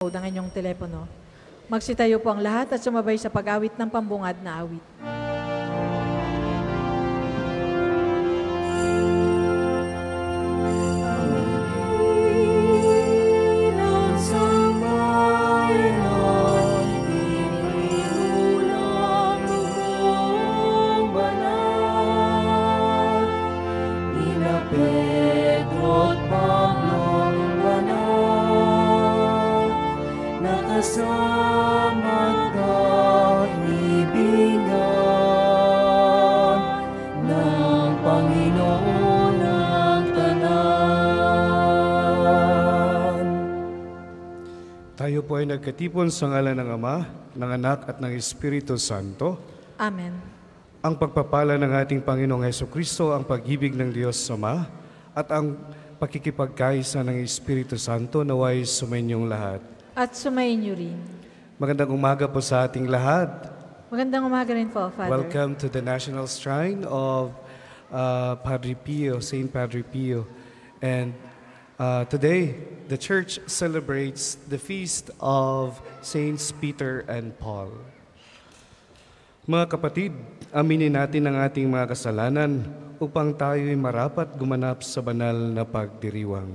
ang inyong telepono. Magsitayo po ang lahat at sumabay sa pag-awit ng pambungad na awit. Tayo po ay nagkatipon sa ngalan ng Ama, ng Anak at ng Espiritu Santo. Amen. Ang pagpapala ng ating Panginoong Hesukristo, ang pag-ibig ng Diyos Ama, at ang pakikipagkaisa ng Espiritu Santo naway sumainyong lahat. At sumainyo rin. Magandang umaga po sa ating lahat. Magandang umaga rin po, Father. Welcome to the National Shrine of Padre Pio, Saint Padre Pio. And today, the Church celebrates the feast of Saints Peter and Paul. Mga kapatid, aminin natin ang ating mga kasalanan upang tayo'y marapat gumanap sa banal na pagdiriwang.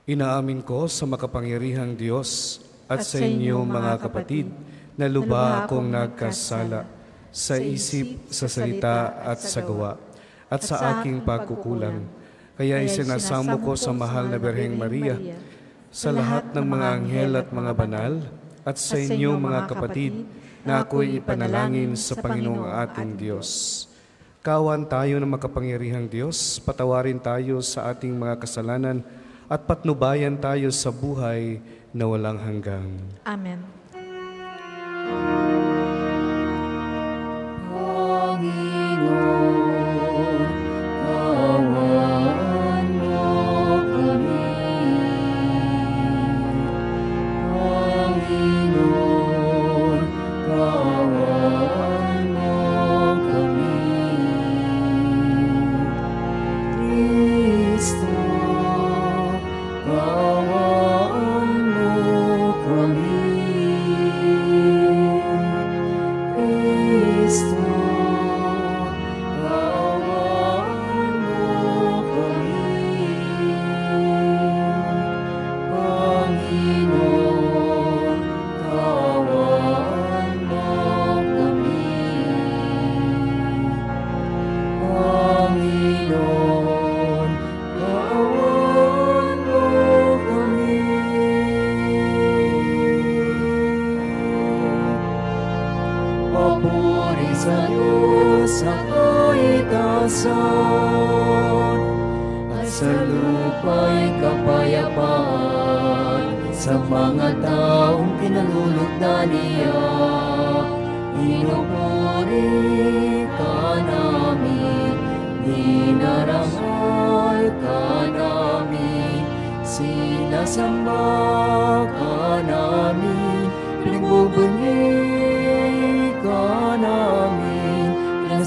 Inaamin ko sa makapangyarihang Diyos at sa inyo mga kapatid na lubha akong nagkasala sa isip, sa salita at sa gawa at sa aking pagkukulang. Kaya isinasamo ko sa mahal na Birheng Maria, sa lahat ng mga anghel at mga banal, at sa inyo mga kapatid, na ako'y ipanalangin sa Panginoong ating Diyos. Kawan tayo ng makapangyarihang Diyos, patawarin tayo sa ating mga kasalanan, at patnubayan tayo sa buhay na walang hanggan. Amen.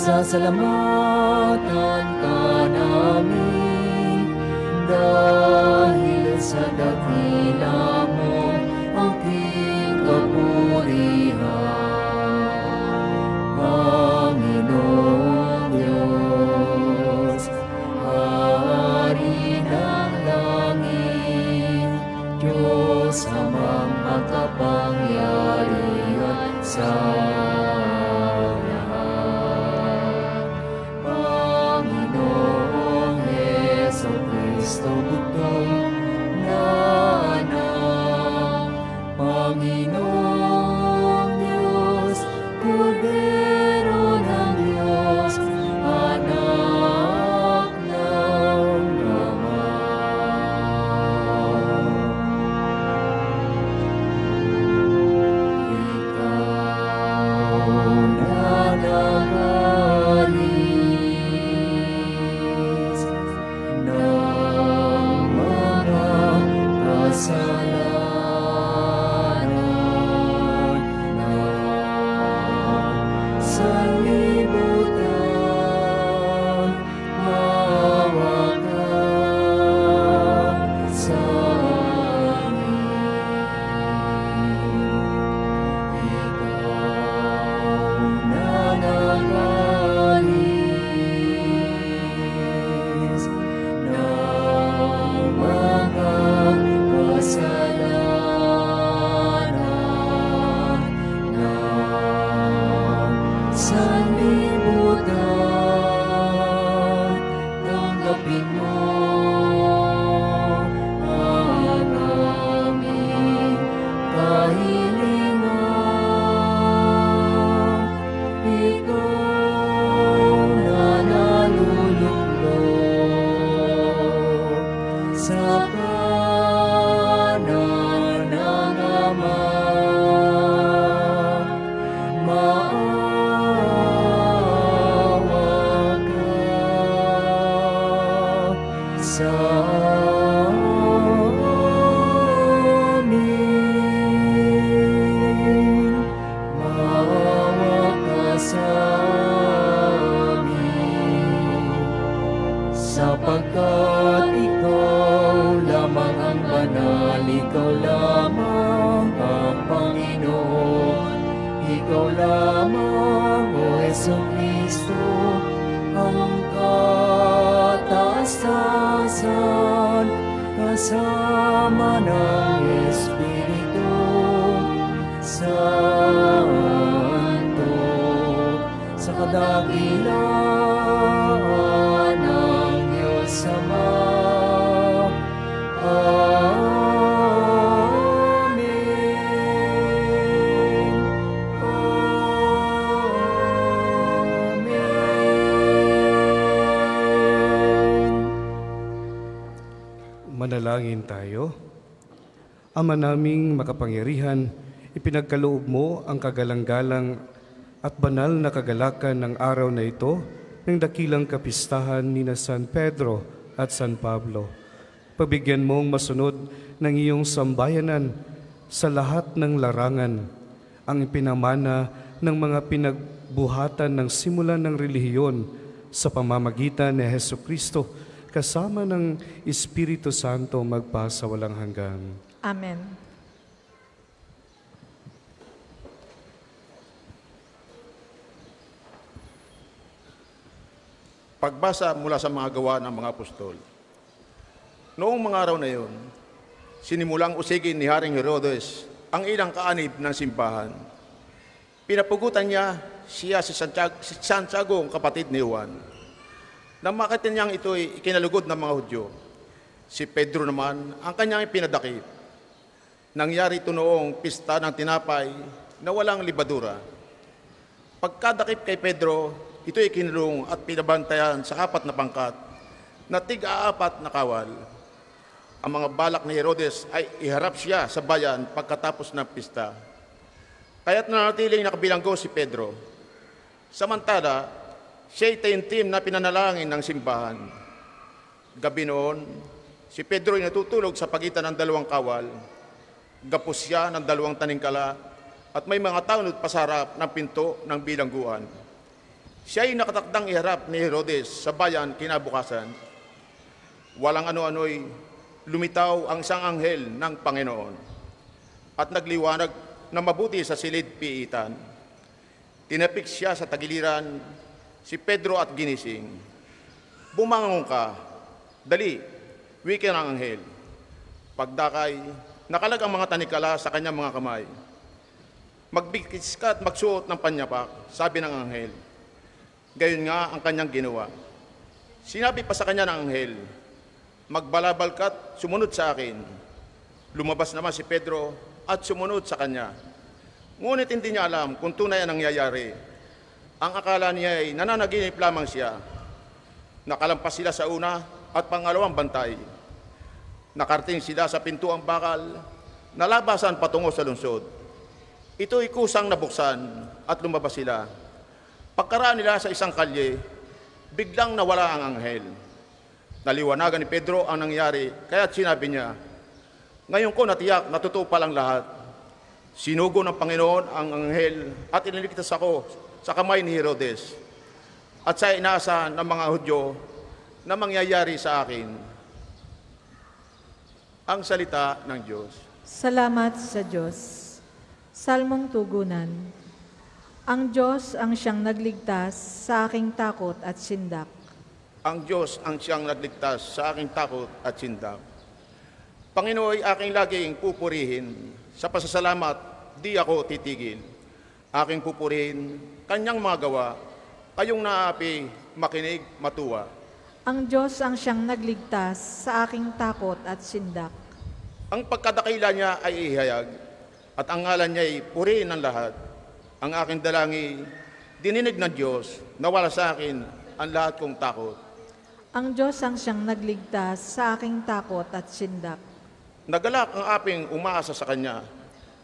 Sasalamatan ka namin dahil sa dakila mo aking kapurihan. Panginoong Diyos, Hari ng langit, Diyos amang makapangyarihan sa Panginoong Diyos, Kordero ng Diyos, Anak ng Ama. Ikaw na nagalis ng mga kasalanan. sa kanan ng Ama. Maawa ka sa amin. Maawa ka sa amin. Sapagkat ikaw lamang ang banal, ikaw lamang ang Panginoon, ikaw lamang, O Jesucristo, ang kataastasan, kasama ng Espiritu Santo, sa kadakilaan ng Diyos Ama. Amen. Amen. Manalangin tayo. Ama naming makapangyarihan, ipinagkaloob mo ang kagalang-galang at banal na kagalakan ng araw na ito ng dakilang kapistahan ni na San Pedro at San Pablo. Pabigyan mong masunod ng iyong sambayanan sa lahat ng larangan ang ipinamana ng mga pinagbuhatan ng simulan ng relihiyon sa pamamagitan ni Jesucristo kasama ng Espiritu Santo magpasawalang hanggan. Amen. Pagbasa mula sa mga gawa ng mga apostol. Noong mga araw na iyon, sinimulang usigin ni Haring Herodes ang ilang kaanib ng simbahan. Pinapugutan niya siya si Santiago, ang kapatid ni Juan. Nang makita niyang ito'y ikinalugod ng mga Hudyo, si Pedro naman ang kanyang ipinadakip. Nangyari ito noong pista ng tinapay na walang libadura. Pagkadakip kay Pedro, ito'y kinulong at pinabantayan sa 4 na pangkat na tig-4 na kawal. Ang mga balak ni Herodes ay iharap siya sa bayan pagkatapos ng pista. Kaya't nanatiling nakabilanggo si Pedro. Samantala, siya'y taimtim na pinanalangin ng simbahan. Gabi noon, si Pedro ay natutulog sa pagitan ng 2 kawal. Gapos siya ng 2 taningkala at may mga taunod pasarap ng pinto ng bilangguan. Siya ay nakatakdang iharap ni Herodes sa bayan kinabukasan. Walang ano-ano'y lumitaw ang isang anghel ng Panginoon at nagliwanag na mabuti sa silid piitan. Tinapik siya sa tagiliran si Pedro at ginising. Bumangon ka, dali, wika ng anghel. Pagdakay, nakalag ang mga tanikala sa kanyang mga kamay. Magbigkis ka at magsuot ng panyapak, sabi ng anghel. Gayon nga ang kanyang ginawa. Sinabi pa sa kanya ng anghel, magbalabal ka't sumunod sa akin. Lumabas naman si Pedro at sumunod sa kanya. Ngunit hindi niya alam kung tunay ang nangyayari. Ang akala niya ay nananaginip lamang siya. Nakalampas sila sa una at pangalawang bantay. Nakarating sila sa pintuang bakal, nalabasan patungo sa lungsod. Ito'y kusang nabuksan at lumabas sila. Pagkaraan nila sa isang kalye, biglang nawala ang anghel. Naliwanagan ni Pedro ang nangyari, kaya't sinabi niya, ngayon ko natiyak na totoo palang lahat. Sinugo ng Panginoon ang anghel at iniligtas ako sa kamay ni Herodes at sa inaasahan ng mga Hudyo na mangyayari sa akin. Ang salita ng Diyos. Salamat sa Diyos. Salmong tugunan. Ang Diyos ang siyang nagligtas sa aking takot at sindak. Ang Diyos ang siyang nagligtas sa aking takot at sindak. Panginoon, aking laging pupurihin. Sa pasasalamat, di ako titigil. Aking pupurihin, kanyang mga gawa, kayong naapi, makinig, matuwa. Ang Diyos ang siyang nagligtas sa aking takot at sindak. Ang pagkadakila niya ay ihayag, at ang ngalan niya ay purihin ng lahat. Ang aking dalangi, dininig ng Diyos, nawala sa akin ang lahat kong takot. Ang Diyos ang siyang nagligtas sa aking takot at sindak. Nagalak ang aping umaasa sa Kanya,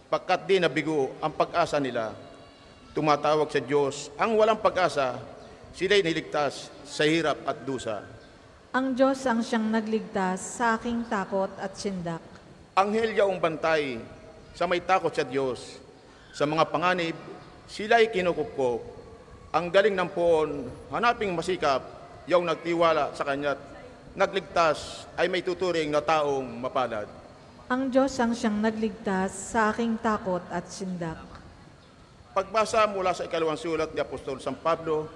pagkat di nabigo ang pag-asa nila. Tumatawag sa Diyos ang walang pag-asa, sila'y niligtas sa hirap at dusa. Ang Diyos ang siyang nagligtas sa aking takot at sindak. Anghel yaong bantay sa may takot sa Diyos. Sa mga panganib, sila'y kinukupkop. Ang galing ng poon, hanaping masikap, yaong nagtiwala sa Kanya't nagligtas ay may tuturing na taong mapalad. Ang Diyos ang siyang nagligtas sa aking takot at sindak. Pagbasa mula sa ikalawang sulat ni Apostol San Pablo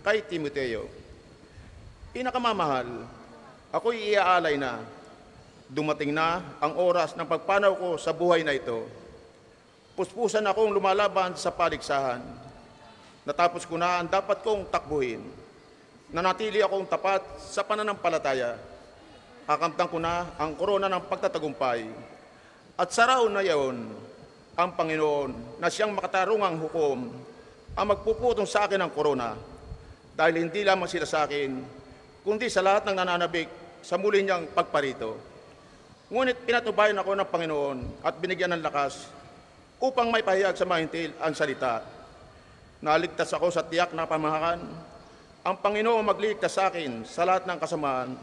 kay Timoteo. Inakamamahal, ako'y iaalay na. Dumating na ang oras ng pagpanaw ko sa buhay na ito. Puspusan akong lumalaban sa paligsahan. Natapos ko na ang dapat kong takbuhin. Nanatili akong tapat sa pananampalataya. Kakamtan ko na ang korona ng pagtatagumpay. At sa araw na iyon, ang Panginoon na siyang makatarungang hukom ang magpuputong sa akin ng korona dahil hindi lamang sila sa akin, kundi sa lahat ng nananabik sa muli niyang pagparito. Ngunit pinatubayan ako ng Panginoon at binigyan ng lakas upang may pahayag sa mahintil ang salita. Naligtas ako sa tiyak na pamahakan. Ang Panginoon magligtas sa akin sa lahat ng kasamaan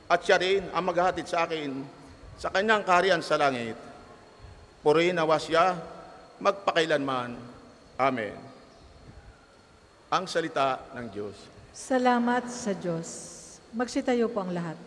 at siya rin ang maghahatid sa akin sa kanyang kaharian sa langit. Purihin nawa siya magpakailanman. Amen. Ang salita ng Diyos. Salamat sa Diyos. Magsitayo po ang lahat.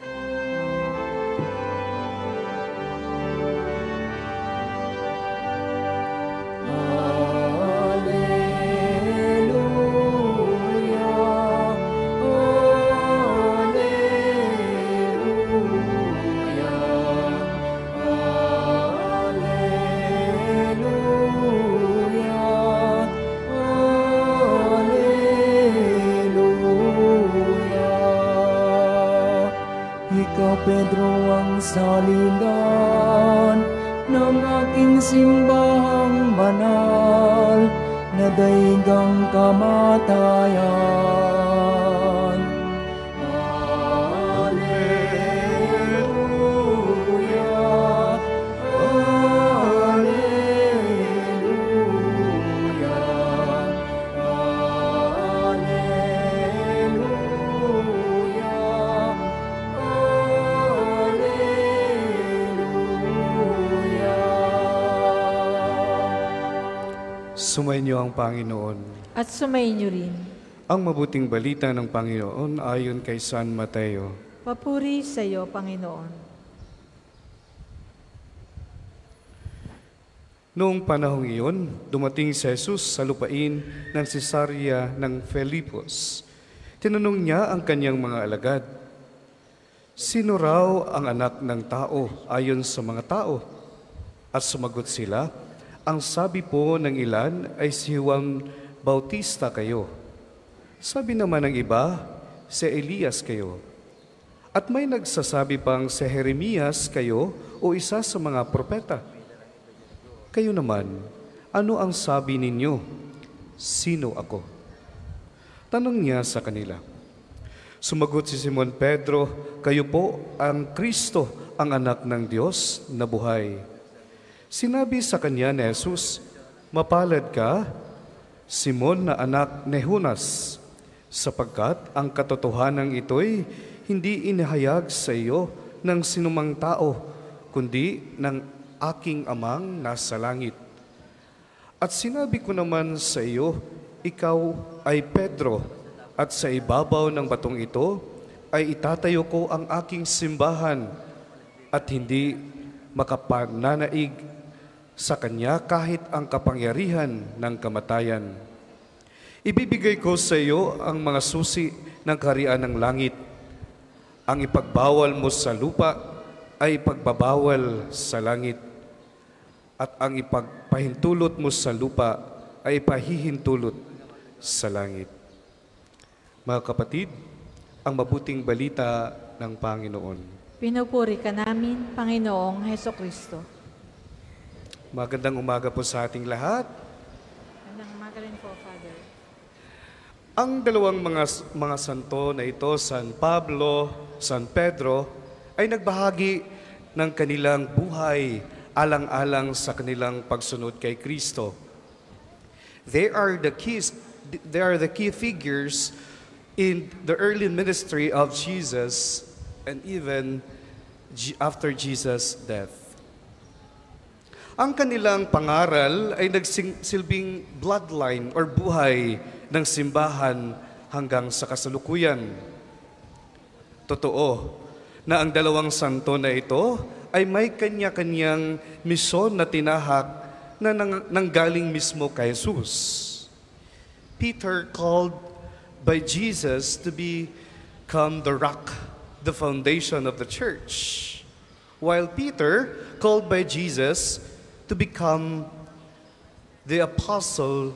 Pedro ang salilan ng aking simbahang banal na daigang kamatayan. Alleluia, Alleluia, Sumainyo ang Panginoon. At sumainyo rin. Ang mabuting balita ng Panginoon ayon kay San Mateo. Papuri sa iyo, Panginoon. Noong panahong iyon, dumating si Jesus sa lupain ng Cesarea ng Filipos. Tinanong niya ang kanyang mga alagad, "Sino raw ang anak ng tao ayon sa mga tao?" At sumagot sila, "Ang sabi po ng ilan ay si Juan Bautista kayo. Sabi naman ng iba, si Elias kayo. At may nagsasabi pang si Jeremias kayo o isa sa mga propeta. Kayo naman, ano ang sabi ninyo? Sino ako?" Tanong niya sa kanila. Sumagot si Simon Pedro, "Kayo po ang Kristo, ang anak ng Diyos na buhay." Sinabi sa kanya ni Jesus, "Mapalad ka, Simon na anak ni Jonas, sapagkat ang katotohanan ito'y hindi inihayag sa iyo ng sinumang tao, kundi ng aking amang nasa langit. At sinabi ko naman sa iyo, ikaw ay Pedro, at sa ibabaw ng batong ito ay itatayo ko ang aking simbahan, at hindi makapananaig sa kanya kahit ang kapangyarihan ng kamatayan. Ibibigay ko sa iyo ang mga susi ng kaharian ng langit. Ang ipagbawal mo sa lupa ay pagbabawal sa langit, at ang ipagpahintulot mo sa lupa ay pahihintulot sa langit." Mga kapatid, ang mabuting balita ng Panginoon. Pinupuri ka namin, Panginoong Hesukristo. Magandang umaga po sa ating lahat. Magandang umaga rin po, Father. Ang dalawang mga santo na ito, San Pablo, San Pedro, ay nagbahagi ng kanilang buhay alang-alang sa kanilang pagsunod kay Kristo. They are the key figures in the early ministry of Jesus and even after Jesus' death. Ang kanilang pangaral ay nagsilbing bloodline or buhay ng simbahan hanggang sa kasalukuyan. Totoo na ang dalawang santo na ito ay may kanya-kanyang misyon na tinahak na nanggaling mismo kay Jesus. Peter called by Jesus to become the rock, the foundation of the church, while Peter called by Jesus to become the apostle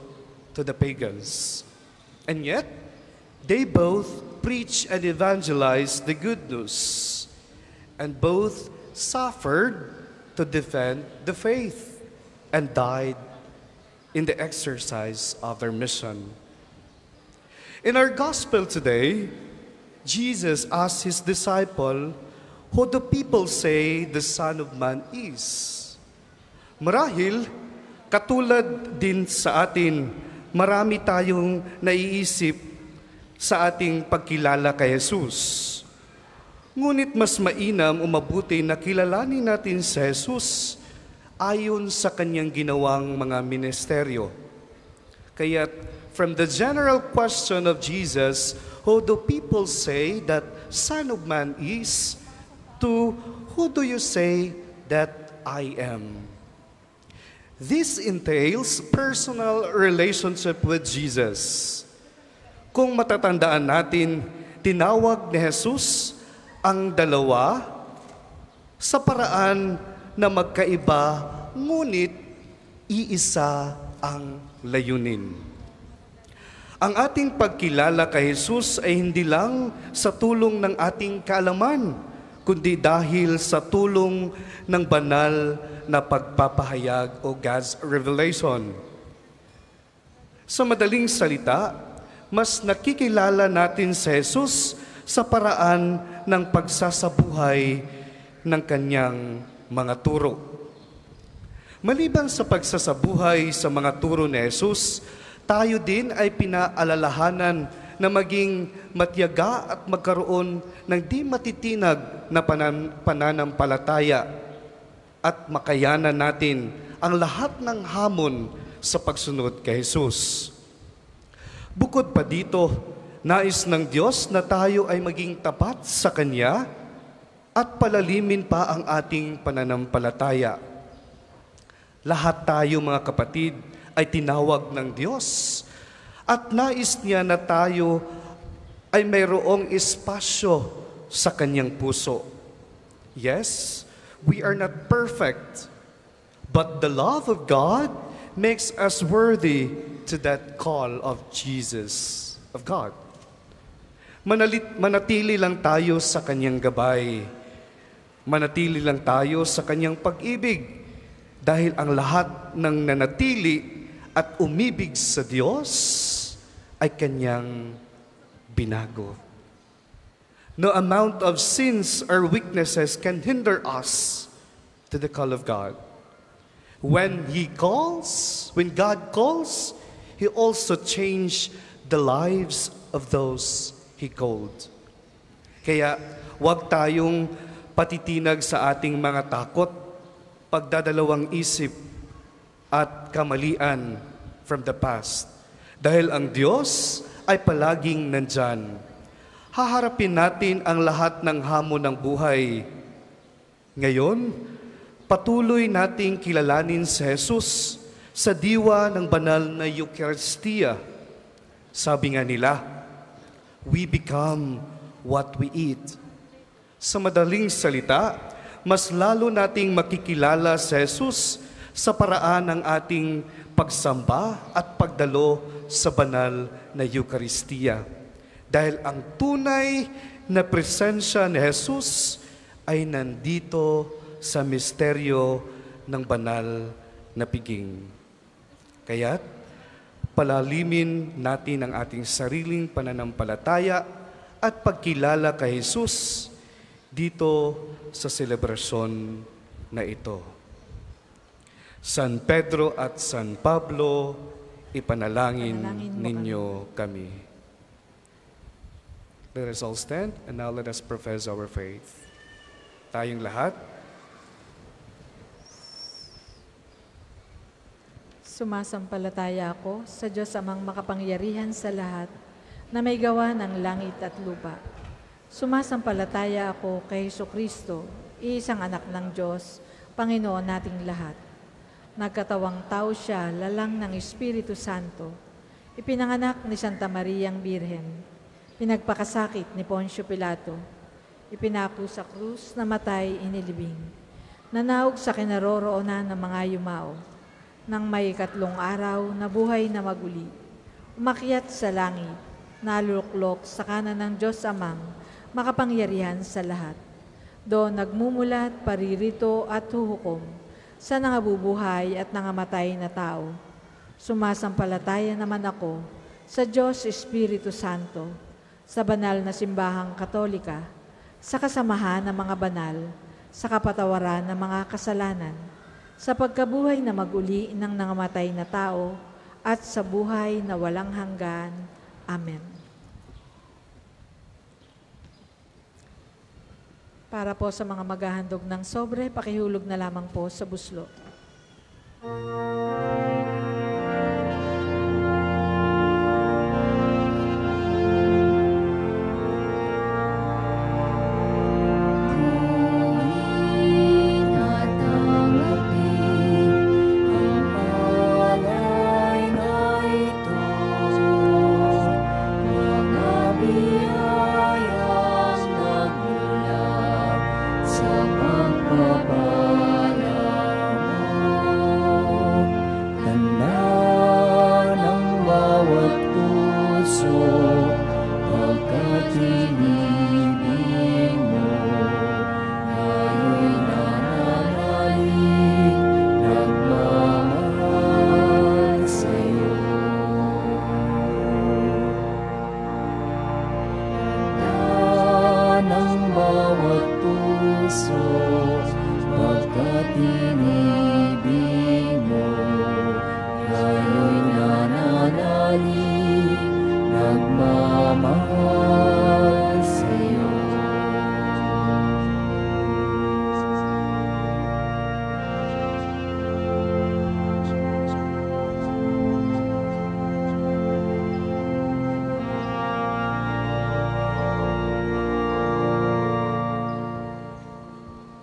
to the pagans. And yet, they both preach and evangelize the good news, and both suffered to defend the faith and died in the exercise of their mission. In our gospel today, Jesus asked his disciple, "Who do people say the Son of Man is?" Marahil, katulad din sa atin, marami tayong naiisip sa ating pagkilala kay Jesus. Ngunit mas mainam o mabuti na kilalanin natin si Jesus ayon sa kanyang ginawang mga ministeryo. Kaya from the general question of Jesus, who do people say that Son of Man is, to who do you say that I am? This entails personal relationship with Jesus. Kung matatandaan natin, tinawag ni Jesus ang dalawa sa paraan na magkaiba, ngunit iisa ang layunin. Ang ating pagkilala kay Jesus ay hindi lang sa tulong ng ating kaalaman, kundi dahil sa tulong ng banal na pagpapahayag o God's revelation. Sa madaling salita, mas nakikilala natin si Jesus sa paraan ng pagsasabuhay ng kanyang mga turo. Maliban sa pagsasabuhay sa mga turo ni Jesus, tayo din ay pinaalalahanan na maging matyaga at magkaroon ng di matitinag na pananampalataya at makayanan natin ang lahat ng hamon sa pagsunod kay Jesus. Bukod pa dito, nais ng Diyos na tayo ay maging tapat sa Kanya at palalimin pa ang ating pananampalataya. Lahat tayo, mga kapatid, ay tinawag ng Diyos at nais niya na tayo ay mayroong espasyo sa Kanyang puso. Yes, we are not perfect, but the love of God makes us worthy to that call of Jesus, of God. Manatili lang tayo sa Kanyang gabay. Manatili lang tayo sa Kanyang pag-ibig dahil ang lahat ng nanatili at umibig sa Diyos ay Kanyang binago. No amount of sins or weaknesses can hinder us to the call of God. When God calls, He also changed the lives of those He called. Kaya huwag tayong patitinag sa ating mga takot, pagdadalawang isip at kamalian from the past. Dahil ang Diyos ay palaging nandyan. Haharapin natin ang lahat ng hamon ng buhay. Ngayon, patuloy nating kilalanin si Jesus sa diwa ng banal na Eucharistia. Sabi nga nila, we become what we eat. Sa madaling salita, mas lalo nating makikilala si Jesus sa paraan ng ating pagsamba at pagdalo sa banal na Eucharistia. Dahil ang tunay na presensya ni Jesus ay nandito sa misteryo ng banal na piging. Kaya't Palalimin natin ang ating sariling pananampalataya at pagkilala kay Jesus dito sa selebrasyon na ito. San Pedro at San Pablo, ipanalangin ninyo kami. Let us all stand and now let us profess our faith. Tayong lahat. Sumasampalataya ako sa Diyos amang makapangyarihan sa lahat na may gawa ng langit at lupa. Sumasampalataya ako kay Jesucristo, iisang anak ng Diyos, Panginoon nating lahat. Nagkatawang tao siya, lalang ng Espiritu Santo. Ipinanganak ni Santa Mariang Birhen. Pinagpakasakit ni Poncio Pilato. Ipinako sa krus, namatay, inilibing. Nanaog sa kinaroroonan ng mga yumao. Nang may 3 araw, nabuhay na maguli. Umakyat sa langit, naluluklok sa kanan ng Diyos Amang, makapangyarihan sa lahat. Doon nagmumulat, paririto at huhukom sa nangabubuhay at nangamatay na tao. Sumasampalataya naman ako sa Diyos Espiritu Santo, sa banal na simbahang Katolika, sa kasamahan ng mga banal, sa kapatawaran ng mga kasalanan, sa pagkabuhay na maguli ng nangamatay na tao, at sa buhay na walang hanggan. Amen. Para po sa mga maghahandog ng sobre, pakihulog na lamang po sa buslo.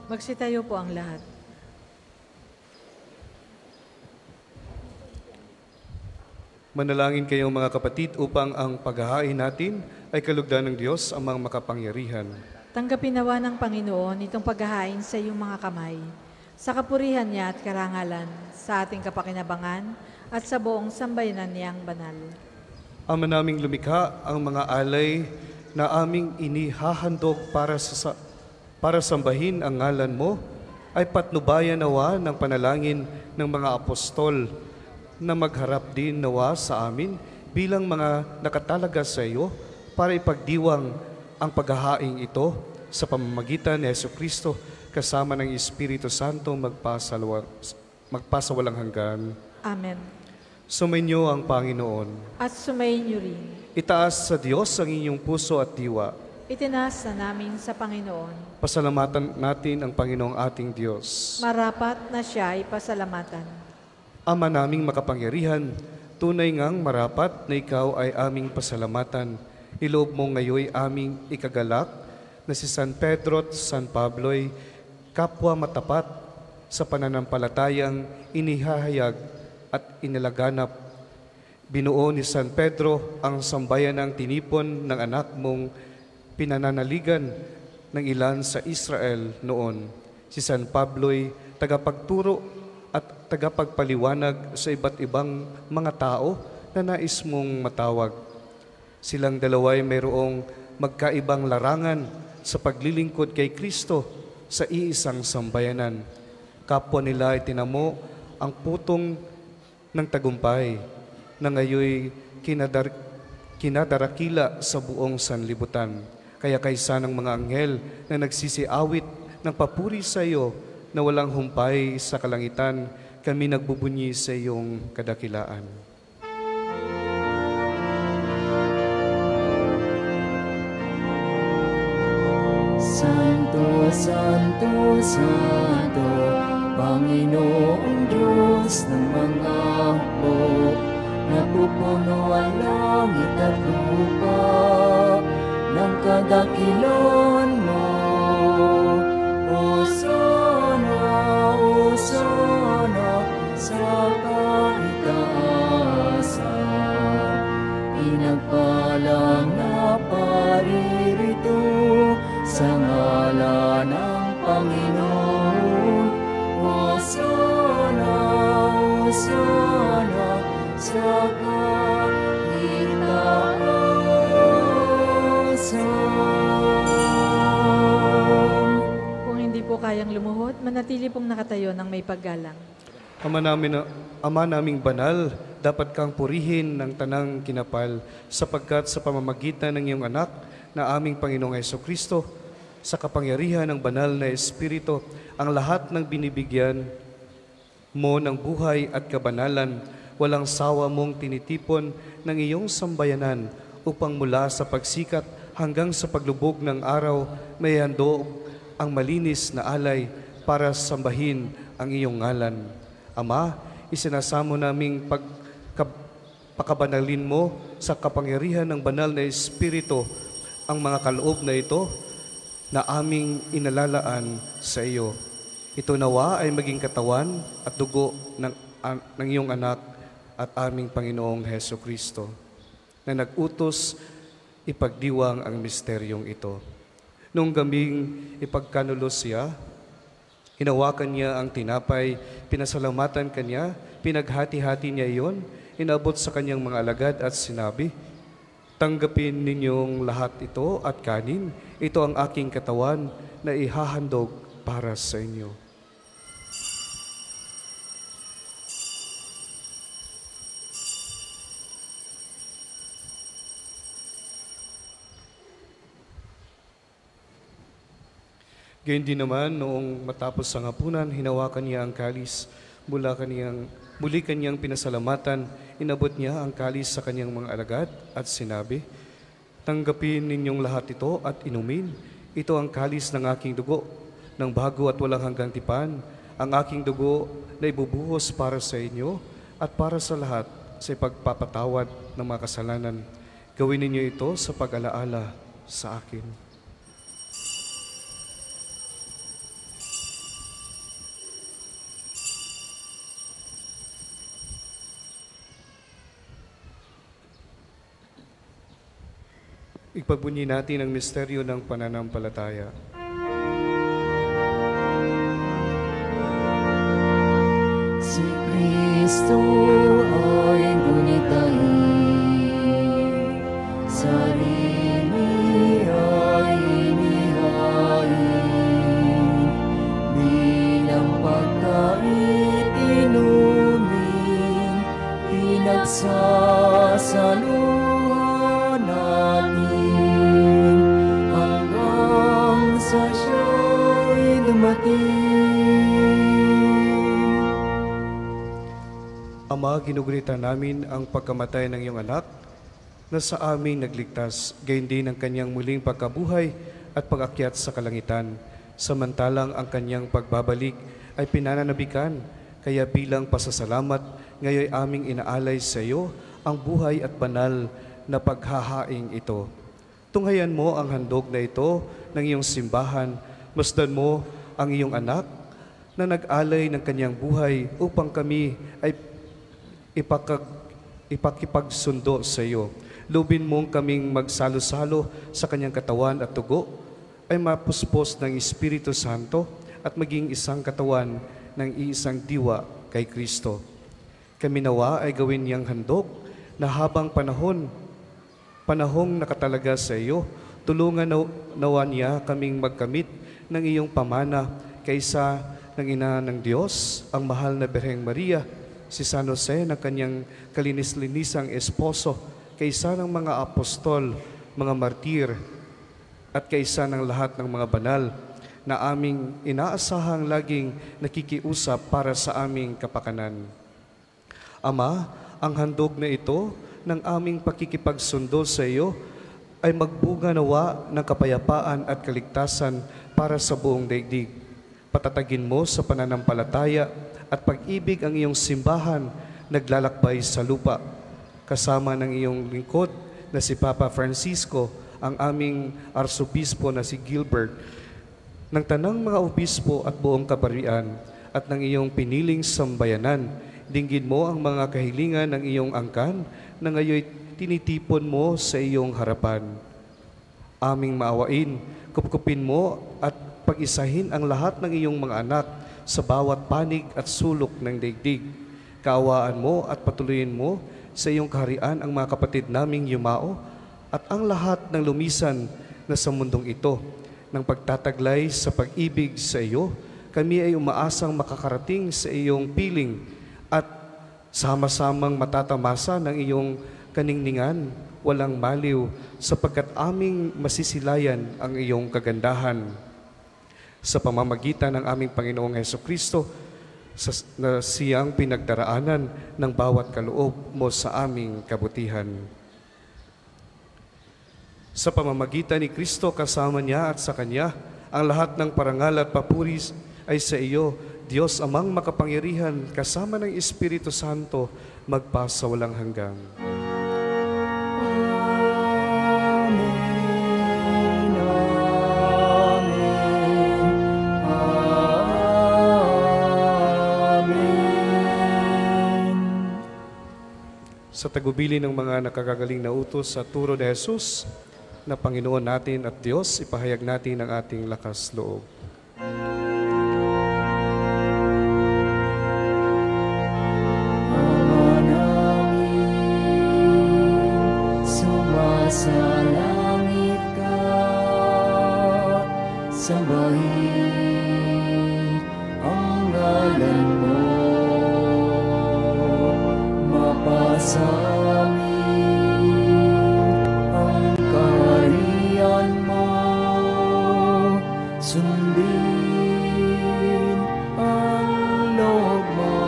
Magsitayo po ang lahat. Manalangin kayong mga kapatid upang ang paghahain natin ay kalugdan ng Diyos amang makapangyarihan. Tanggapin nawa ng Panginoon itong paghahain sa iyong mga kamay, sa kapurihan niya at karangalan, sa ating kapakinabangan at sa buong sambayanan niyang banal. Ama naming lumikha, ang mga alay na aming inihahandog para sambahin ang ngalan mo, ay patnubayan nawa ng panalangin ng mga apostol na magharap din nawa sa amin bilang mga nakatalaga sa iyo para ipagdiwang ang paghahaing ito sa pamamagitan ni Jesucristo kasama ng Espiritu Santo magpasawalang hanggan. Amen. Sumainyo ang Panginoon. At sumayin niyo rin. Itaas sa Diyos ang inyong puso at diwa. Itinaas na namin sa Panginoon. Pasalamatan natin ang Panginoong ating Diyos. Marapat na siya ay pasalamatan. Ama naming makapangyarihan, tunay ngang marapat na ikaw ay aming pasalamatan. Iloob mo ngayoy aming ikagalak na si San Pedro at San Pablo'y kapwa matapat sa pananampalatayang inihahayag at inalaganap. Binuo ni San Pedro ang sambayan ng tinipon ng anak mong pinananaligan ng ilan sa Israel noon. Si San Pablo'y tagapagturo at tagapagpaliwanag sa iba't ibang mga tao na nais mong matawag. Silang dalawa'y mayroong magkaibang larangan sa paglilingkod kay Kristo sa iisang sambayanan. Kapwa nila ay tinamo ang putong ng tagumpay. na ngayoy kinadarakila sa buong sanlibutan. Kaya kaysa ng mga anghel na nagsisiawit ng papuri sa iyo na walang humpay sa kalangitan, kami nagbubunyi sa iyong kadakilaan. Santo, Santo, Santo, Panginoong Diyos ng mga hukbo, napupuno ang langit at lupa ng kadakilan mo. Hosana, Hosana, sa kaitaasan, pinagpalang na paririto sa ngalan ng Panginoon. Hosana, Hosana, sa kaitaasan. Kung hindi po kayang lumuhod, manatili pong nakatayo ng may paggalang. Ama naming banal, dapat kang purihin ng tanang kinapal, sapagkat sa pamamagitan ng iyong anak na aming Panginoong Hesukristo, sa kapangyarihan ng banal na Espiritu, ang lahat ng binibigyan mo ng buhay at kabanalan, walang sawa mong tinitipon ng iyong sambayanan upang mula sa pagsikat hanggang sa paglubog ng araw, may handog ang malinis na alay para sambahin ang iyong ngalan. Ama, isinasamo naming pakabanalin mo sa kapangyarihan ng banal na Espiritu ang mga kaloob na ito na aming inalalaan sa iyo. Ito nawa ay maging katawan at dugo ng iyong anak at aming Panginoong Hesukristo, na nag-utos ipagdiwang ang misteryong ito. Nung gabing ipagkanulos siya, hinawakan niya ang tinapay, pinasalamatan kanya, pinaghati-hati niya iyon, inabot sa kanyang mga alagad at sinabi, "Tanggapin ninyong lahat ito at kanin. Ito ang aking katawan na ihahandog para sa inyo." Gayun din naman, noong matapos ang hapunan, hinawakan niya ang kalis, muli kanyang pinasalamatan, inabot niya ang kalis sa kanyang mga alagad at sinabi, "Tanggapin ninyong lahat ito at inumin. Ito ang kalis ng aking dugo, ng bago at walang hanggang tipan, ang aking dugo na ibubuhos para sa inyo at para sa lahat sa ipagpapatawad ng mga kasalanan. Gawin ninyo ito sa pag-alaala sa akin." Ipagbunyi natin ang misteryo ng pananampalataya. Si Kristo ay gunitain, sarili ay inihain, bilang pagkain inumin, pinagsasaluhan natin, hanggang sa siya'y dumating. Ama, ginugunita namin ang pagkamatay ng iyong anak na sa aming nagligtas, gayon din ang kanyang muling pagkabuhay at pag-akyat sa kalangitan, samantalang ang kanyang pagbabalik ay pinananabikan. Kaya bilang pasasalamat, ngayon aming inaalay sa iyo ang buhay at banal na paghahaing ito. Tunghayan mo ang handog na ito ng iyong simbahan, masdan mo ang iyong anak na nag-alay ng kanyang buhay upang kami ay ipakipagsundo sa iyo. Lubin mong kaming magsalo-salo sa kanyang katawan at dugo, ay mapuspos ng Espiritu Santo at maging isang katawan ng iisang diwa kay Kristo. Kami nawa ay gawin niyang handog na habang panahong nakatalaga sa iyo, tulungan nawa niya kaming magkamit ng iyong pamana kaysa ng Ina ng Diyos, ang mahal na Birheng Maria, si San Jose na kanyang kalinis-linisang esposo, kaysa ng mga apostol, mga martir, at kaysa ng lahat ng mga banal na aming inaasahang laging nakikiusap para sa aming kapakanan. Ama, ang handog na ito ng aming pakikipagsundo sa iyo ay magbunga nawa ng kapayapaan at kaligtasan para sa buong daigdig. Patatagin mo sa pananampalataya at pag-ibig ang iyong simbahan naglalakbay sa lupa, kasama ng iyong lingkod na si Papa Francisco, ang aming arsobispo na si Gilbert, ng tanang mga obispo at buong kabarian, at ng iyong piniling sambayanan. Dinggin mo ang mga kahilingan ng iyong angkan na ngayon tinitipon mo sa iyong harapan. Aming maawain, kupkupin mo at pag-isahin ang lahat ng iyong mga anak sa bawat panig at sulok ng daigdig. Kaawaan mo at patuloyin mo sa iyong kaharian ang mga kapatid naming yumao at ang lahat ng lumisan na sa mundong ito. Ng pagtataglay sa pag-ibig sa iyo, kami ay umaasang makakarating sa iyong piling at sama-samang matatamasa ng iyong kaningningan, walang maliw, sapagkat aming masisilayan ang iyong kagandahan. Sa pamamagitan ng aming Panginoong Hesukristo, na siyang pinagdaraanan ng bawat kaloob mo sa aming kabutihan. Sa pamamagitan ni Kristo, kasama niya at sa Kanya, ang lahat ng parangal at papuris ay sa iyo, Diyos Amang makapangyarihan, kasama ng Espiritu Santo, magpasa walang hanggan. Sa tagubili ng mga nakagagaling na utos sa turo ni Jesus, na Panginoon natin at Diyos, ipahayag natin ang ating lakas loob. Sa langit ka, sambahin ang ngalan mo, mapasa amin ang kaharian mo, sundin ang loob mo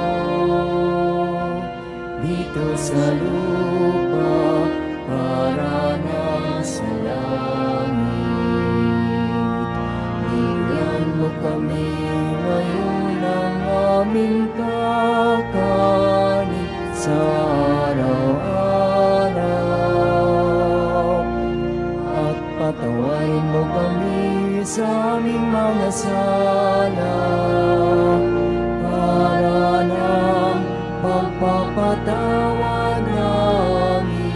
dito sa lupa para nang sa langit. Bigyan mo kami ngayon ng aming kakanin sa araw-araw, at patawarin mo kami sa aming mga sala para nang pagpapatawad namin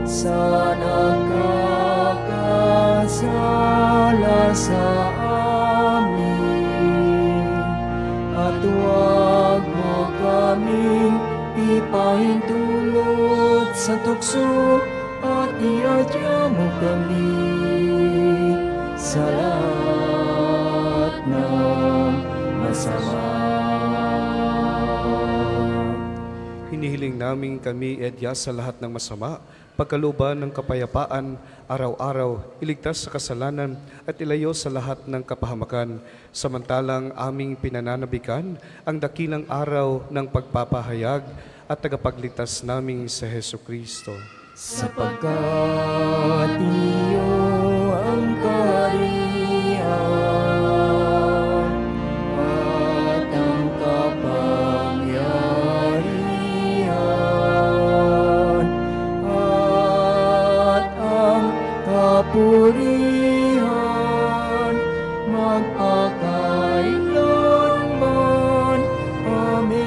sa nakakasala sa amin, at huwag mo kaming ipahintulot sa tukso, at iadya mo kami sa lahat ng masama. Hinihiling namin kami edya sa lahat ng masama, pagkalooban ng kapayapaan, araw-araw, iligtas sa kasalanan at ilayo sa lahat ng kapahamakan, samantalang aming pinananabikan ang dakilang araw ng pagpapahayag at tagapagligtas naming sa Hesukristo. Sapagkat iyo ang kaharian at ang kapangyarihan at ang kapurihan magpakailanman. Amen.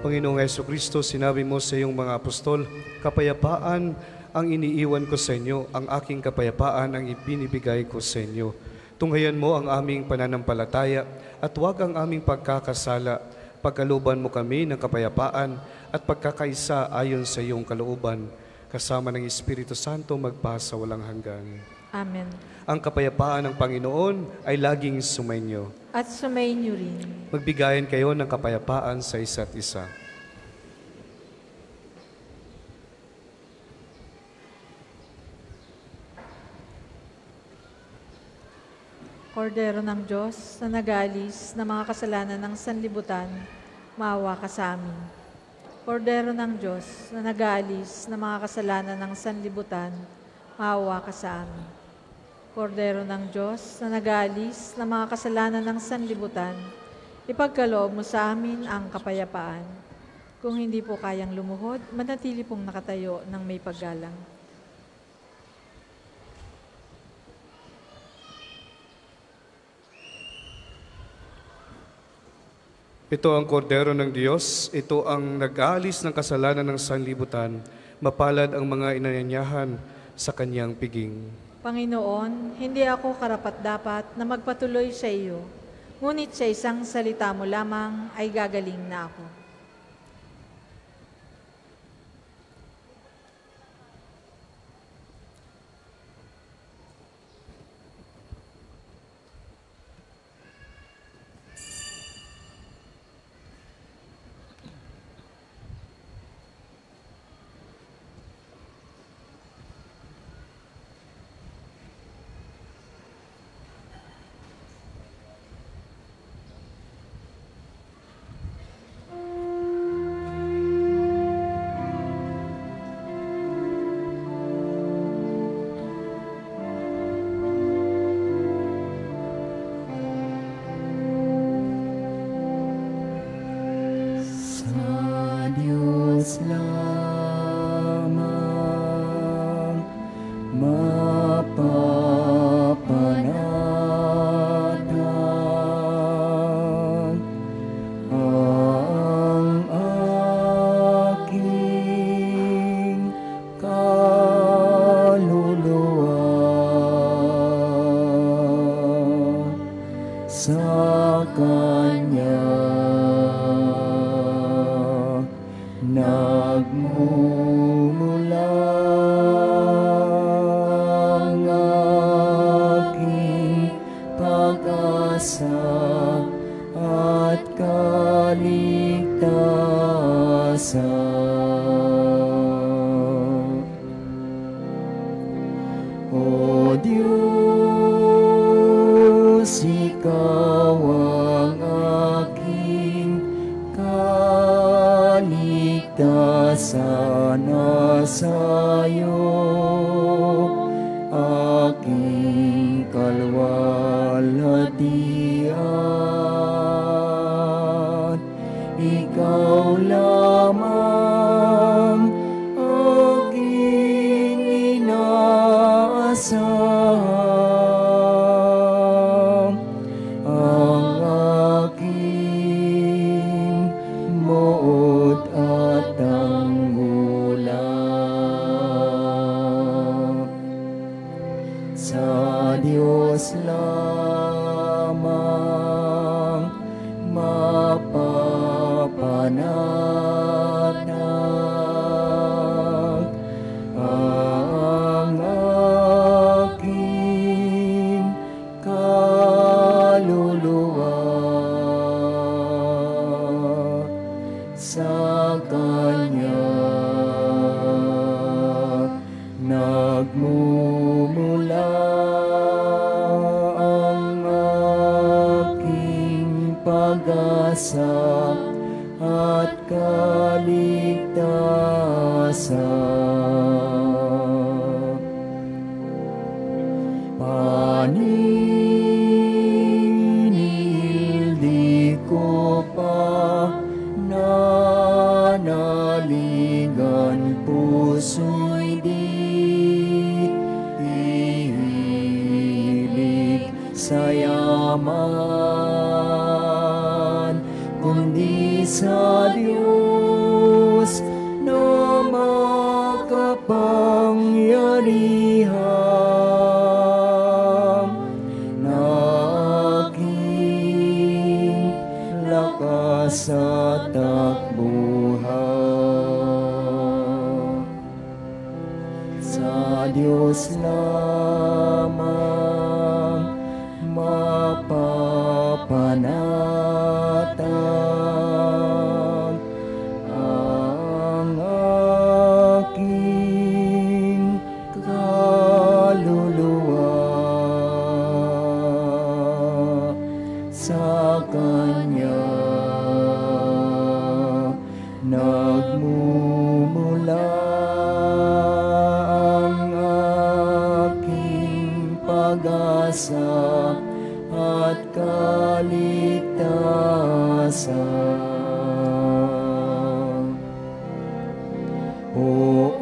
Panginoong Hesukristo, sinabi mo sa iyong mga apostol, kapayapaan ang iniiwan ko sa inyo, ang aking kapayapaan ang ibinibigay ko sa inyo. Tunghayan mo ang aming pananampalataya at huwag ang aming pagkakasala. Pagkalooban mo kami ng kapayapaan at pagkakaisa ayon sa iyong kalooban, kasama ng Espiritu Santo magpasa walang hanggan. Amen. Ang kapayapaan ng Panginoon ay laging sumainyo. At sumainyo rin. Magbigayan kayo ng kapayapaan sa isa't isa. Kordero ng Diyos na nag-aalis ng mga kasalanan ng sanlibutan, maawa ka sa amin. Kordero ng Diyos na nag-aalis ng mga kasalanan ng sanlibutan, maawa ka sa amin. Kordero ng Diyos na nag-aalis ng mga kasalanan ng sanlibutan, ipagkaloob mo sa amin ang kapayapaan. Kung hindi po kayang lumuhod, manatili pong nakatayo ng may paggalang. Ito ang kordero ng Diyos, ito ang nag-aalis ng kasalanan ng sanlibutan, mapalad ang mga inanyayahan sa kanyang piging. Panginoon, hindi ako karapat-dapat na magpatuloy sa iyo, ngunit sa isang salita mo lamang ay gagaling na ako. O Diyos, Ikaw ang aking kaligtasan sa iyo, aking kalwalhatian. Ikaw lamang aking inaasahan, ang aking moot at tanggulan. Sa Diyos lamang mapapanatag ang aking kaluluwa. Sa Kanya nagmumula ang aking pag-asa at kaligtasan. Paninildi ko pa nanaligan, puso'y di ihilig sa yaman, kundi sa Diyos na makapangyarihan, na aking lakas at takbuhan. Sa Diyos lamang Kanya. Nagmumula ang aking pag-asa at kaligtasan. Oon,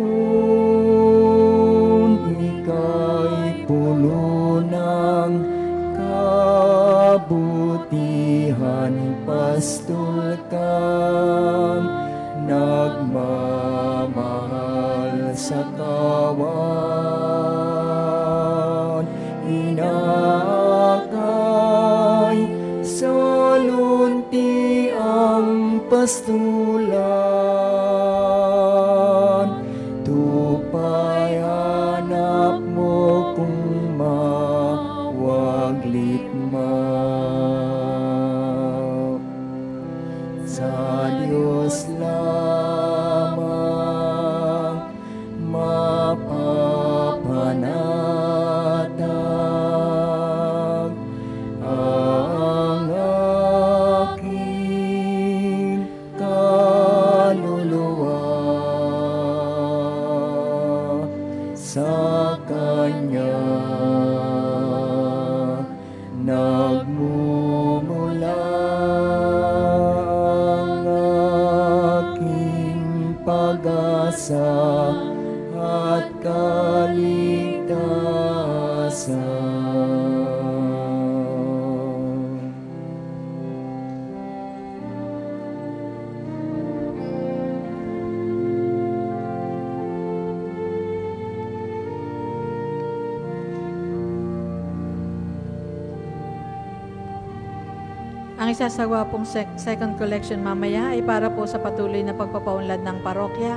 ika'y puno ng kabutihan, pastol kang nagmamahal sa kawan. Inakay sa lunti ang pastulan, tupay hanap mo kung mawaglit sa Diyos lamang mapapanatag ang aking kaluluwa. Sa Kanya nagmumula ang aking pag-asa at kaligtasan. Ang isasagawa pong second collection mamaya ay para po sa patuloy na pagpapaunlad ng parokya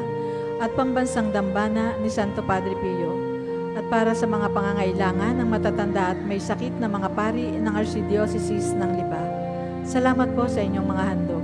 at pambansang dambana ni Santo Padre Pio at para sa mga pangangailangan ng matatanda at may sakit na mga pari ng Archdiocese ng Lipa. Salamat po sa inyong mga handog.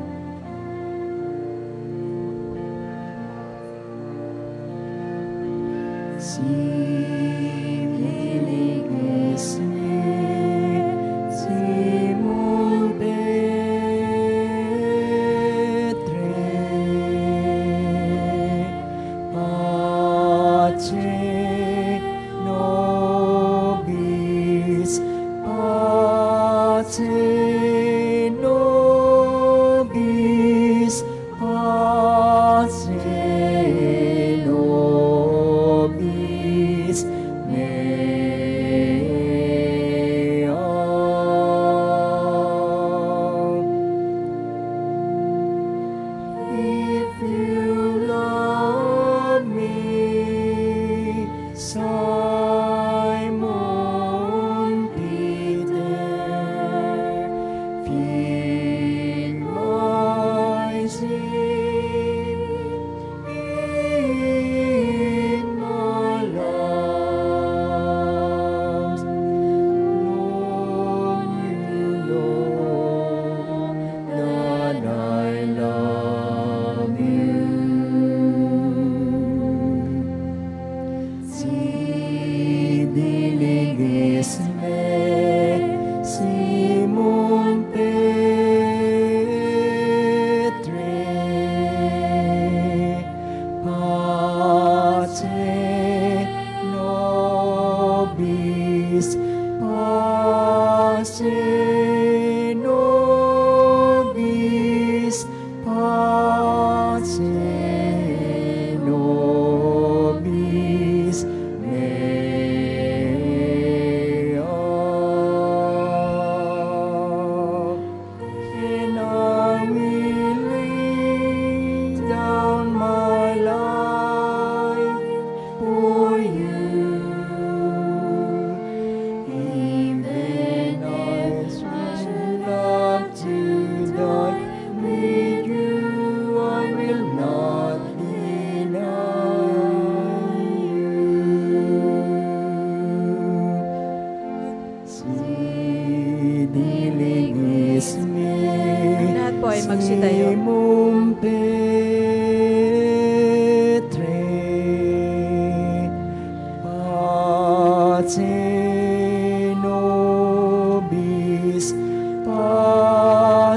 Lahat po ay magsitayo. Simum Petre, Pace nobis, Pace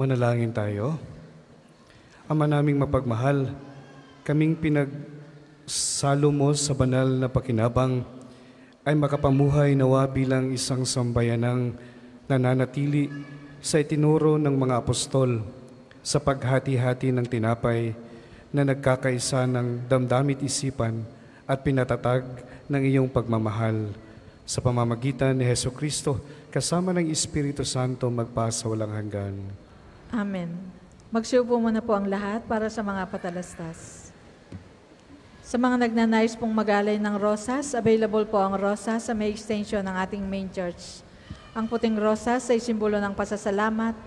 Manalangin tayo. Ama naming mapagmahal, kaming pinagsalo mo sa banal na pakinabang ay makapamuhay nawa bilang isang sambayanang nananatili sa itinuro ng mga apostol sa paghati-hati ng tinapay na nagkakaisa ng damdamit isipan at pinatatag ng iyong pagmamahal sa pamamagitan ni Hesukristo kasama ng Espiritu Santo magpasa walang hanggan. Amen. Magsiupo muna po ang lahat para sa mga patalastas. Sa mga nagnanais pong magalay ng rosas, available po ang rosas sa may extension ng ating main church. Ang puting rosas ay simbolo ng pasasalamat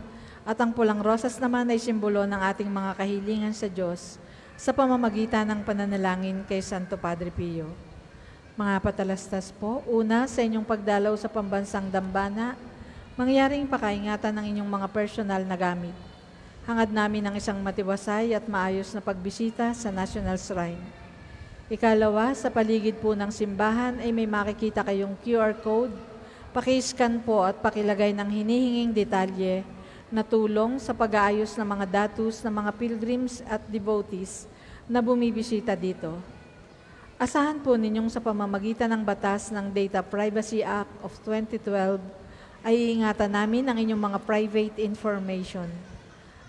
at ang pulang rosas naman ay simbolo ng ating mga kahilingan sa Diyos sa pamamagitan ng pananalangin kay Santo Padre Pio. Mga patalastas po, una sa inyong pagdalaw sa pambansang dambana, mangyaring pakaingatan ng inyong mga personal na gamit. Hangad namin ang isang matiwasay at maayos na pagbisita sa National Shrine. Ikalawa, sa paligid po ng simbahan ay may makikita kayong QR code. Paki-scan po at pakilagay ng hinihinging detalye na tulong sa pag-aayos ng mga datos ng mga pilgrims at devotees na bumibisita dito. Asahan po ninyong sa pamamagitan ng batas ng Data Privacy Act of 2012 ay iingatan namin ang inyong mga private information.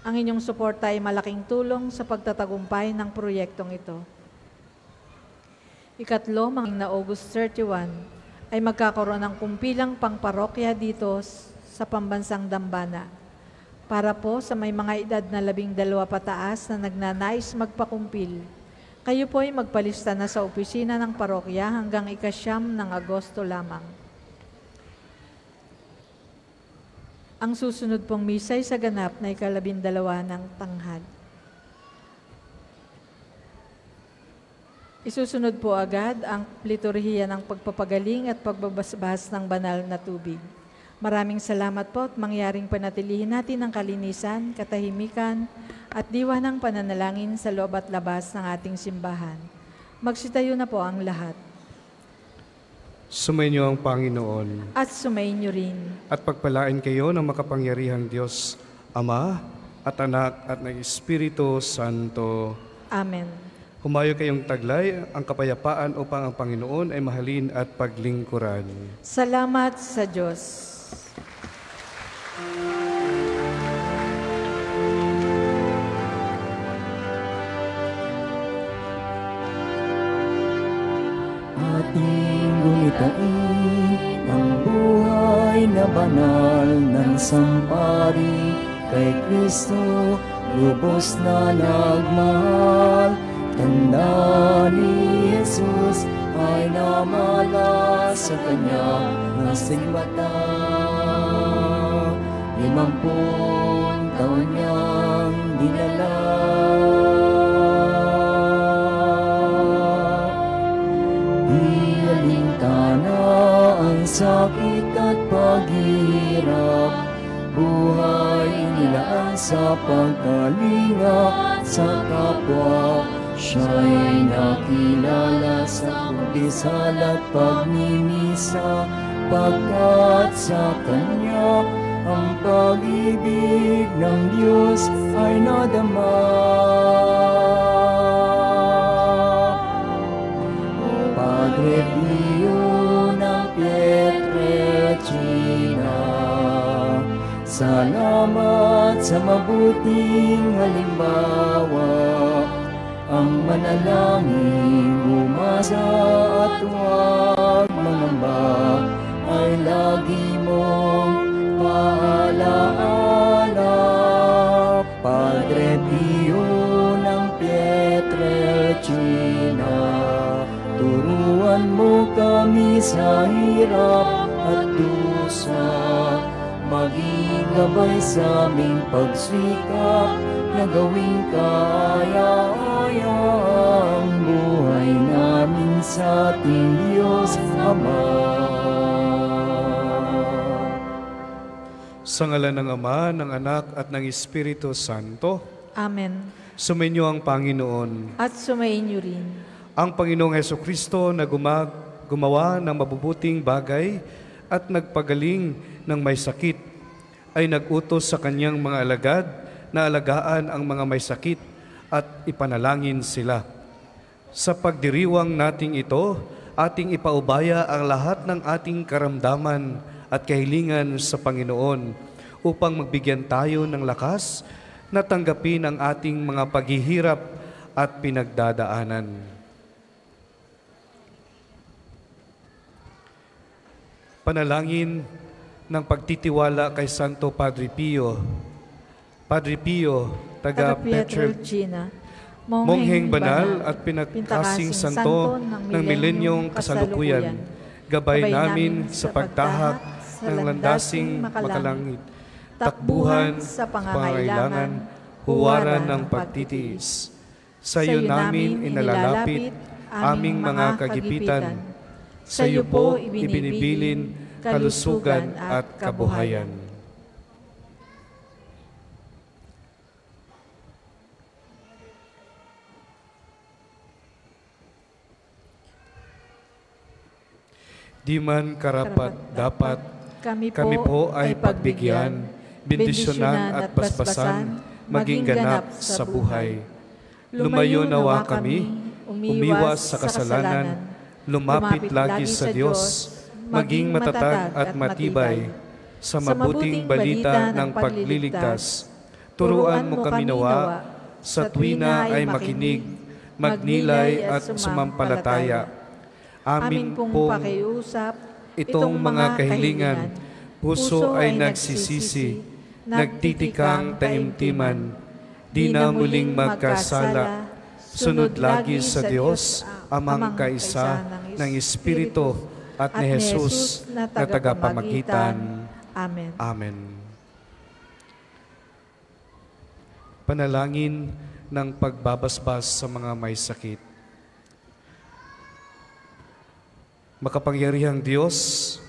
Ang inyong suporta ay malaking tulong sa pagtatagumpay ng proyektong ito. Ikatlo, na August 31, ay magkakaroon ng kumpilang pangparokya dito sa pambansang dambana. Para po sa may mga edad na 12 pataas na nagnanais magpakumpil, kayo po ay magpalista na sa opisina ng parokya hanggang ika-9 ng Agosto lamang. Ang susunod pong misa ay sa ganap na 12 ng tanghal. Isusunod po agad ang liturhiya ng pagpapagaling at pagbabasbas ng banal na tubig. Maraming salamat po at mangyaring panatilihin natin ang kalinisan, katahimikan at diwa ng pananalangin sa loob at labas ng ating simbahan. Magsitayo na po ang lahat. Sumainyo ang Panginoon. At sumainyo rin. At pagpalain kayo ng makapangyarihang Diyos, Ama at Anak at ng Espiritu Santo. Amen. Humayo kayong taglay ang kapayapaan upang ang Panginoon ay mahalin at paglingkuran. Salamat sa Diyos. Ating gumitain ang buhay na banal ng sampari kay Kristo, lubos na nagmahal. Tanda ni Jesus ay namala sa kanyang nasigbata. 50 taon niyang dinala. Alintana ang sakit at paghirap, buhay inilaan sa pagkalinga sa kapwa. Siya'y nakilala sa pagdisal at pagmimisa, pagkat sa Kanya ang pag-ibig ng Diyos ay nadama. Padre Pio ng Pietrelcina, salamat sa mabuting halimbawa. Ang manalangin, umasa at huwag mangamba ay lagi mong paalaala. Padre Pio ng Pietrelcina, turuan mo kami sa hirap at dusa, maging gabay sa aming pagsikap na gawing kaaya-aya ang buhay namin sa ating Diyos Ama. Sa ngalan ng Ama, ng Anak at ng Espiritu Santo. Amen. Sumainyo ang Panginoon. At sumainyo rin. Ang Panginoong Hesukristo na gumawa ng mabubuting bagay at nagpagaling ng may sakit ay nag-utos sa kanyang mga alagad na alagaan ang mga may sakit at ipanalangin sila. Sa pagdiriwang nating ito, ating ipaubaya ang lahat ng ating karamdaman at kahilingan sa Panginoon upang magbigyan tayo ng lakas na tanggapin ang ating mga paghihirap at pinagdadaanan. Panalangin ng pagtitiwala kay Santo Padre Pio. Padre Pio, taga Pietrelcina, Mongheng banal at pinagkasing santo ng milenyong kasalukuyan, gabay namin sa pagtahak ng landasing makalangit, takbuhan sa pangangailangan, huwaran ng pagtitiis. Sa iyo namin inalalapit aming mga kagipitan, sa iyo po ibinibilin kalusugan at kabuhayan. Di man karapat dapat kami po ay pagbigyan, bendisyonan at basbasan, maging ganap sa buhay. Lumayo nawa kami, umiwas sa kasalanan, lumapit lagi sa Diyos, maging matatag at matibay sa mabuting balita ng pagliligtas. Turuan mo kami nawa, sa tuwina ay makinig, magnilay at sumampalataya. Amin pong pakiusap, itong mga kahilingan, puso ay nagsisisi, nagtitikang taimtiman, di na muling magkasala, sunod lagi sa Diyos, Amang kaisa ng Espiritu at ni Jesus na tagapamagitan. Amen. Amen. Panalangin ng pagbabasbas sa mga may sakit. Makapangyarihang Diyos,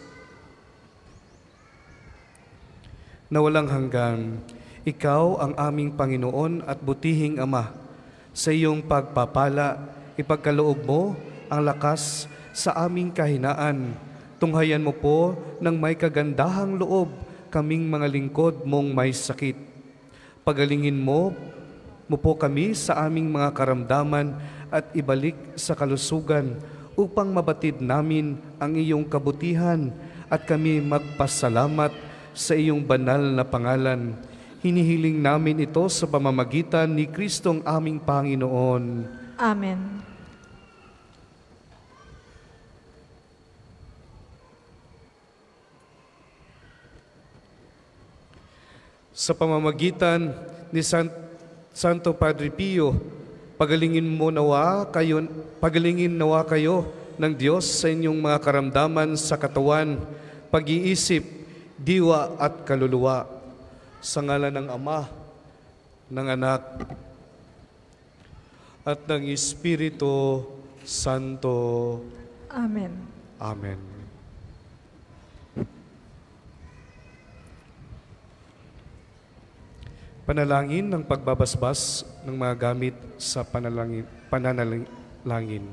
na walang hanggan, Ikaw ang aming Panginoon at butihing Ama. Sa iyong pagpapala, ipagkaloob mo ang lakas sa aming kahinaan. Tunghayan mo po ng may kagandahang loob kaming mga lingkod mong may sakit. Pagalingin mo po kami sa aming mga karamdaman at ibalik sa kalusugan upang mabatid namin ang iyong kabutihan at kami magpasalamat sa iyong banal na pangalan. Hinihiling namin ito sa pamamagitan ni Kristong aming Panginoon. Amen. Sa pamamagitan ni Santo Padre Pio, pagalingin nawa kayo ng Diyos sa inyong mga karamdaman sa katawan, pag-iisip, diwa at kaluluwa. Sa ngalan ng Ama, ng Anak, at ng Espiritu Santo. Amen. Amen. Panalangin ng pagbabasbas ng mga gamit sa pananalangin.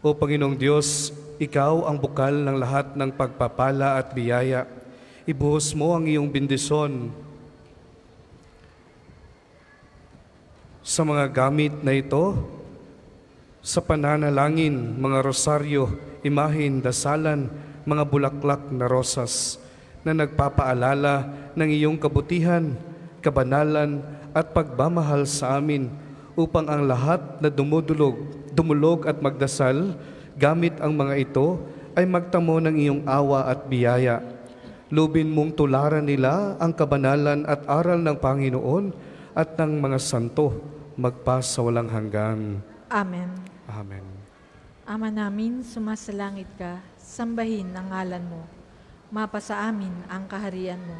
O Panginoong Diyos, Ikaw ang bukal ng lahat ng pagpapala at biyaya. Ibuhos mo ang iyong bendisyon sa mga gamit na ito, sa pananalangin, mga rosaryo, imahin, dasalan, mga bulaklak na rosas, na nagpapaalala ng iyong kabutihan, kabanalan at pagmamahal sa amin upang ang lahat na dumulog at magdasal gamit ang mga ito ay magtamo ng iyong awa at biyaya. Lubin mong tularan nila ang kabanalan at aral ng Panginoon at ng mga santo magpa sa walang hanggan. Amen. Amen. Ama namin, sumasalangit ka, sambahin ang ngalan mo. Mapasa amin ang kaharian mo.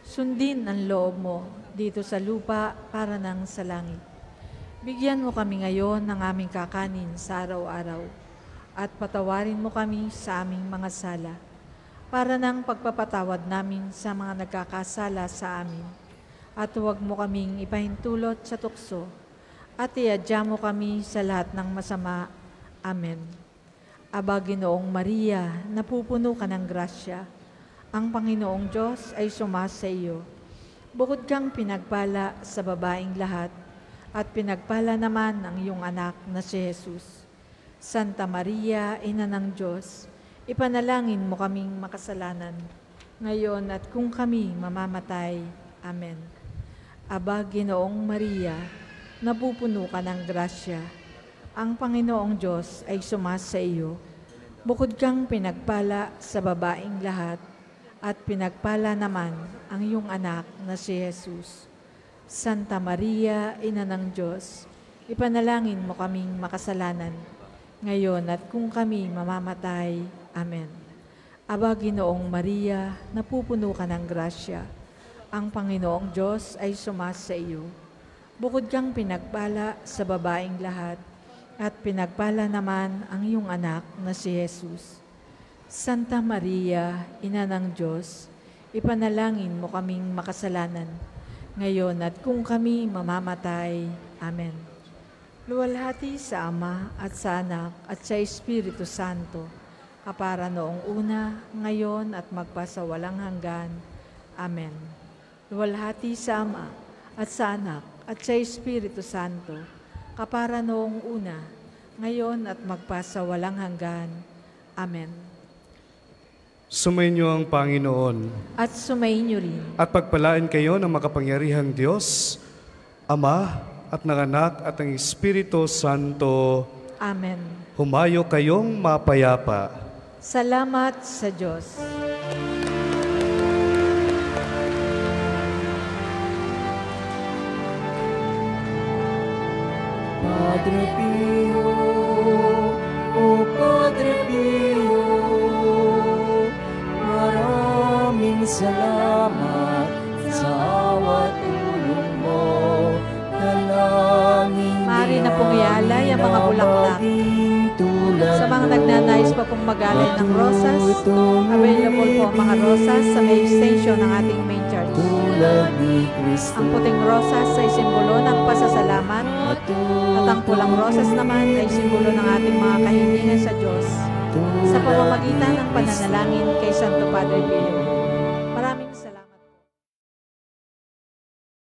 Sundin ang loob mo dito sa lupa para nang sa langit. Bigyan mo kami ngayon ng aming kakanin sa araw-araw at patawarin mo kami sa aming mga sala para nang pagpapatawad namin sa mga nagkakasala sa amin. At huwag mo kaming ipahintulot sa tukso at iadya mo kami sa lahat ng masama. Amen. Aba, Ginoong Maria, napupuno ka ng grasya. Ang Panginoong Diyos ay sumasa iyo. Bukod kang pinagpala sa babaing lahat, at pinagpala naman ang iyong anak na si Jesus. Santa Maria, Ina ng Diyos, ipanalangin mo kaming makasalanan, ngayon at kung kami mamamatay. Amen. Aba, Ginoong Maria, napupuno ka ng grasya. Ang Panginoong Diyos ay sumasa iyo. Bukod kang pinagpala sa babaing lahat, at pinagpala naman ang iyong anak na si Jesus. Santa Maria, Ina ng Diyos, ipanalangin mo kaming makasalanan, ngayon at kung kami mamamatay. Amen. Aba, Ginoong Maria, napupuno ka ng grasya. Ang Panginoong Diyos ay sumasa iyo. Bukod kang pinagpala sa babaing lahat, at pinagpala naman ang iyong anak na si Jesus. Santa Maria, Ina ng Diyos, ipanalangin mo kaming makasalanan, ngayon at kung kami mamamatay. Amen. Luwalhati sa Ama at sa Anak at sa Espiritu Santo, kapara noong una, ngayon at magpasawalang hanggan. Amen. Luwalhati sa Ama at sa Anak at sa Espiritu Santo, kapara noong una, ngayon at magpasawalang hanggan. Amen. Sumainyo ang Panginoon. At sumainyo rin. At pagpalain kayo ng makapangyarihang Diyos, Ama at ng Anak at ng Espiritu Santo. Amen. Humayo kayong mapayapa. Salamat sa Diyos. Padre Pio, o Padre Pio, maraming salamat sa awat tulong mo. Dalangin Maaari na pong ialay ang mga bulaklak. Sa mga nagnanais pa pong mag-alay ng rosas, available po ang mga rosas sa may station ng ating main church. Ang puting rosas ay simbolo ng pasasalamat at ang pulang rosas naman ay simbolo ng ating mga kahilingan sa Diyos sa pamamagitan ng pananalangin kay Santo Padre Pio.